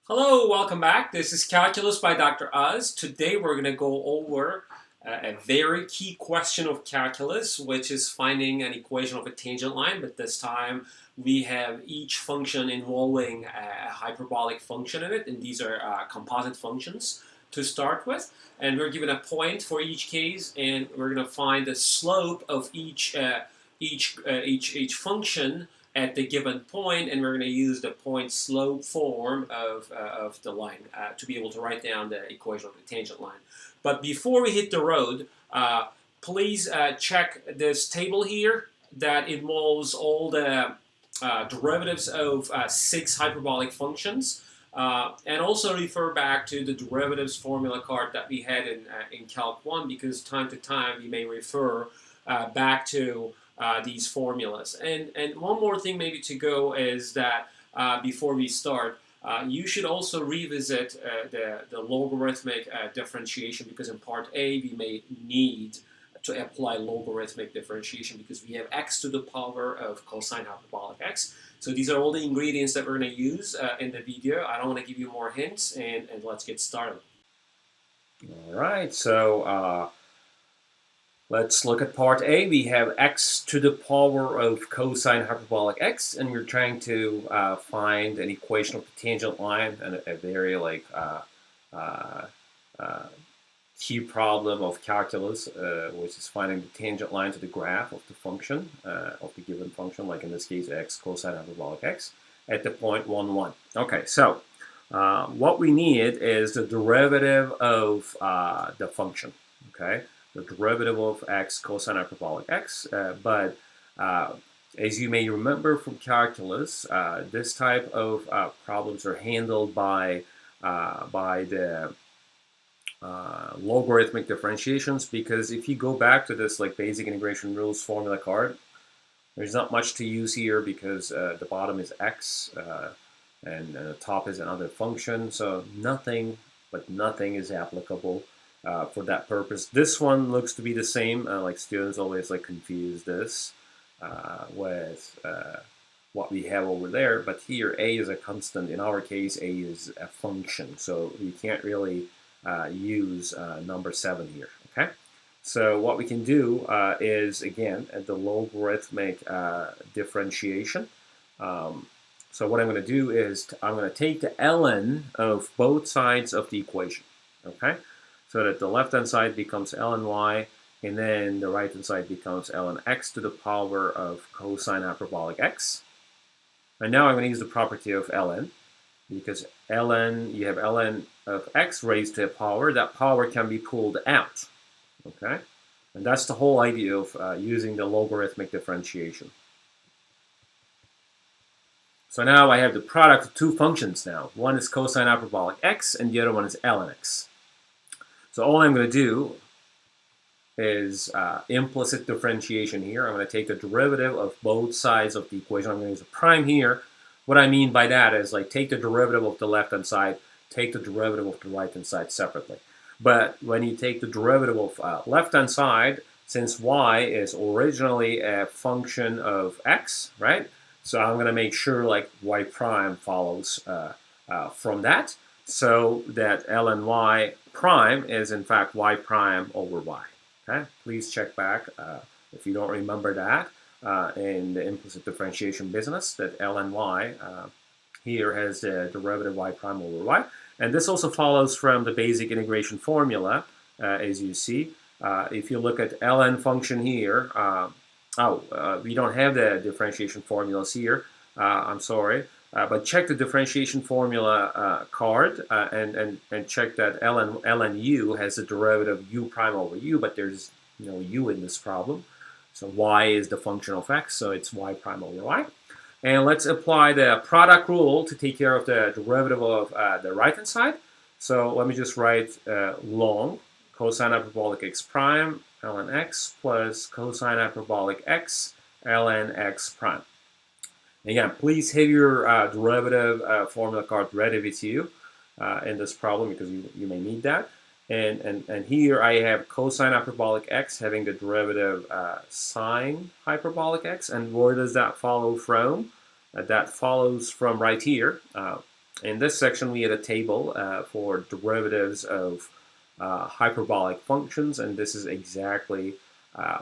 Hello, welcome back. This is Calculus by Dr. Oz. Today we're going to go over a very key question of calculus, which is finding an equation of a tangent line, but this time we have each function involving a hyperbolic function in it, and these are composite functions to start with. And we're given a point for each case, and we're going to find the slope of each function at the given point, and we're going to use the point slope form of the line to be able to write down the equation of the tangent line. But before we hit the road, please check this table here that involves all the derivatives of 6 hyperbolic functions. And also refer back to the derivatives formula card that we had in Calc 1, because time to time we may refer back to these formulas. And one more thing maybe to go is that before we start, you should also revisit the logarithmic differentiation, because in part A we may need to apply logarithmic differentiation because we have x to the power of cosine hyperbolic x. So these are all the ingredients that we're going to use in the video. I don't want to give you more hints, and let's get started. All right, so let's look at part A. We have x to the power of cosine hyperbolic x, and we're trying to find an equation of the tangent line, and a very key problem of calculus, which is finding the tangent line to the graph of the function, of the given function, like in this case x cosine hyperbolic x, at the point 1, 1. Okay, so what we need is the derivative of the function, okay? The derivative of x cosine hyperbolic x, but as you may remember from calculus, this type of problems are handled by the logarithmic differentiations, because if you go back to this basic integration rules formula card, there's not much to use here, because the bottom is x and the top is another function, so nothing is applicable for that purpose. This one looks to be the same. Students always confuse this with what we have over there, but here a is a constant. In our case, a is a function, so we can't really use number 7 here. Okay, so what we can do is, again, at the logarithmic differentiation. So what I'm going to do is I'm going to take the ln of both sides of the equation. Okay, so that the left-hand side becomes ln y, and then the right-hand side becomes ln x to the power of cosine hyperbolic x. And now I'm going to use the property of ln, because ln, you have ln of x raised to a power. That power can be pulled out, okay? And that's the whole idea of using the logarithmic differentiation. So now I have the product of two functions now. One is cosine hyperbolic x, and the other one is ln x. So all I'm going to do is implicit differentiation here. I'm going to take the derivative of both sides of the equation. I'm going to use a prime here. What I mean by that is take the derivative of the left-hand side, take the derivative of the right-hand side separately. But when you take the derivative of left-hand side, since y is originally a function of x, right? So I'm going to make sure y prime follows from that, so that ln y prime is in fact y prime over y. Okay, please check back if you don't remember that in the implicit differentiation business, that ln y here has the derivative y prime over y. And this also follows from the basic integration formula, as you see. If you look at ln function here, we don't have the differentiation formulas here. I'm sorry. But check the differentiation formula card and check that ln u has the derivative u prime over u, but there's no u in this problem. So y is the function of x, so it's y prime over y. And let's apply the product rule to take care of the derivative of the right-hand side. So let me just write long cosine hyperbolic x prime ln x plus cosine hyperbolic x ln x prime. Again, please have your derivative formula card ready with you in this problem, because you may need that. And here I have cosine hyperbolic x having the derivative sine hyperbolic x. And where does that follow from? That follows from right here. In this section, we had a table for derivatives of hyperbolic functions, and this is exactly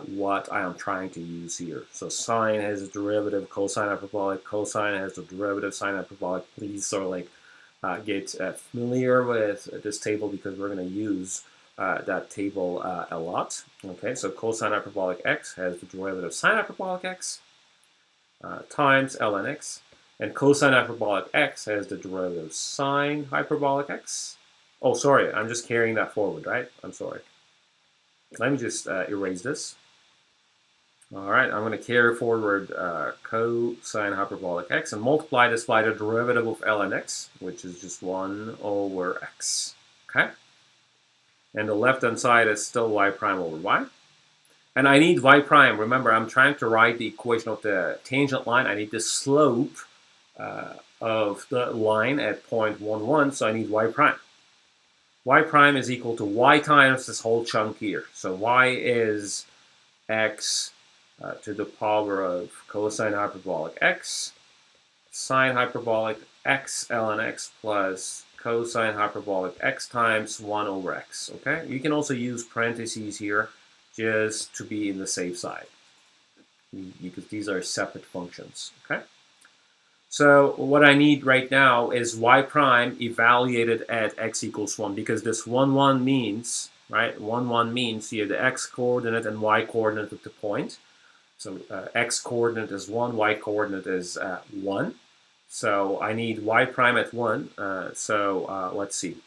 what I am trying to use here. So sine has a derivative, cosine hyperbolic, cosine has a derivative, sine hyperbolic. Please sort of like get familiar with this table because we're going to use that table a lot. Okay, so cosine hyperbolic x has the derivative sine hyperbolic x times ln x. And cosine hyperbolic x has the derivative sine hyperbolic x. Oh, sorry, I'm just carrying that forward, right? I'm sorry. Let me just erase this. All right, I'm going to carry forward cosine hyperbolic x and multiply this by the derivative of ln x, which is just 1 over x. Okay? And the left-hand side is still y prime over y. And I need y prime. Remember, I'm trying to write the equation of the tangent line. I need the slope of the line at point 1, 1, so I need y prime. Y prime is equal to y times this whole chunk here. So y is x to the power of cosine hyperbolic x, sine hyperbolic x ln x plus cosine hyperbolic x times 1 over x. Okay, you can also use parentheses here just to be in the safe side because these are separate functions. Okay. So what I need right now is y prime evaluated at x equals 1 because this 1, 1 means, right, 1, 1 means you have the x coordinate and y coordinate of the point. So x coordinate is 1, y coordinate is 1. So I need y prime at 1. Let's see.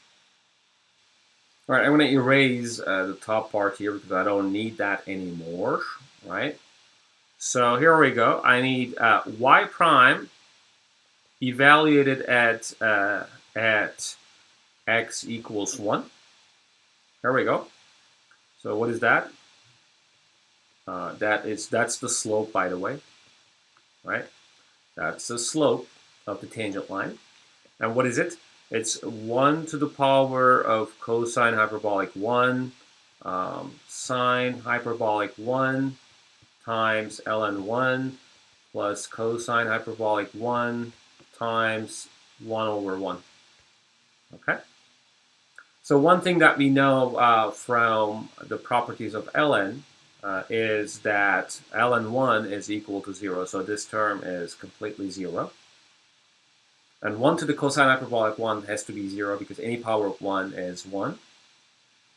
All right, I'm going to erase the top part here because I don't need that anymore, right? So here we go. I need y prime evaluated at x equals 1. There we go. So what is that? That's the slope, by the way, right? That's the slope of the tangent line. And what is it? It's 1 to the power of cosine hyperbolic 1 sine hyperbolic 1 times ln 1 plus cosine hyperbolic 1 times 1 over 1. Okay? So one thing that we know from the properties of ln is that ln 1 is equal to 0. So this term is completely 0. And 1 to the cosine hyperbolic 1 has to be 0 because any power of 1 is 1.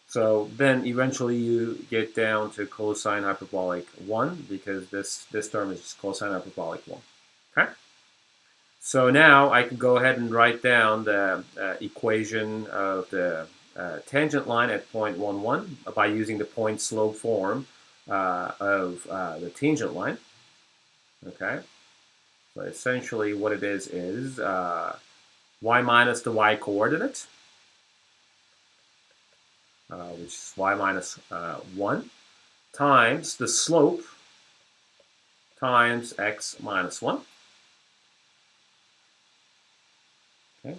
So then eventually you get down to cosine hyperbolic 1 because this term is just cosine hyperbolic 1. Okay? So now I can go ahead and write down the equation of the tangent line at point 1, 1 by using the point slope form of the tangent line. Okay? So essentially what it is y minus the y coordinate, which is y minus 1, times the slope times x minus 1. Okay.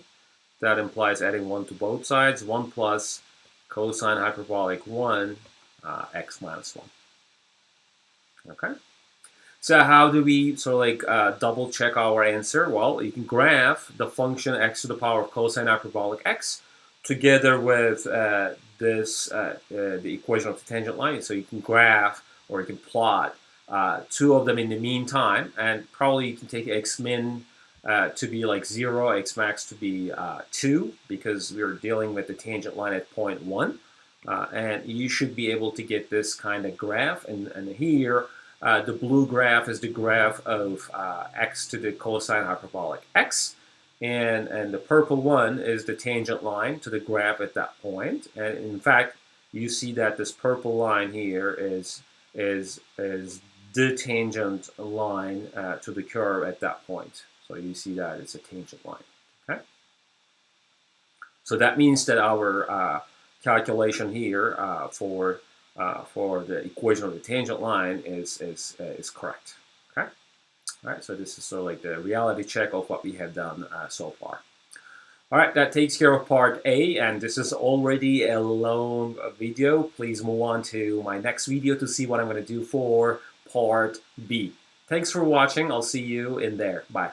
That implies adding 1 to both sides, 1 plus cosine hyperbolic 1 x minus 1. Okay. So how do we sort of like double check our answer? Well, you can graph the function x to the power of cosine hyperbolic x together with the equation of the tangent line. So you can graph or you can plot two of them in the meantime, and probably you can take x min to be like 0, x max to be 2 because we're dealing with the tangent line at point 1. And you should be able to get this kind of graph. And here, the blue graph is the graph of x to the cosine hyperbolic x. And the purple one is the tangent line to the graph at that point. And in fact, you see that this purple line here is the tangent line to the curve at that point. So you see that it's a tangent line. Okay. So that means that our calculation here for the equation of the tangent line is correct. Okay. All right. So this is sort of like the reality check of what we have done so far. All right, that takes care of part A, and this is already a long video. Please move on to my next video to see what I'm going to do for part B. Thanks for watching. I'll see you in there. Bye.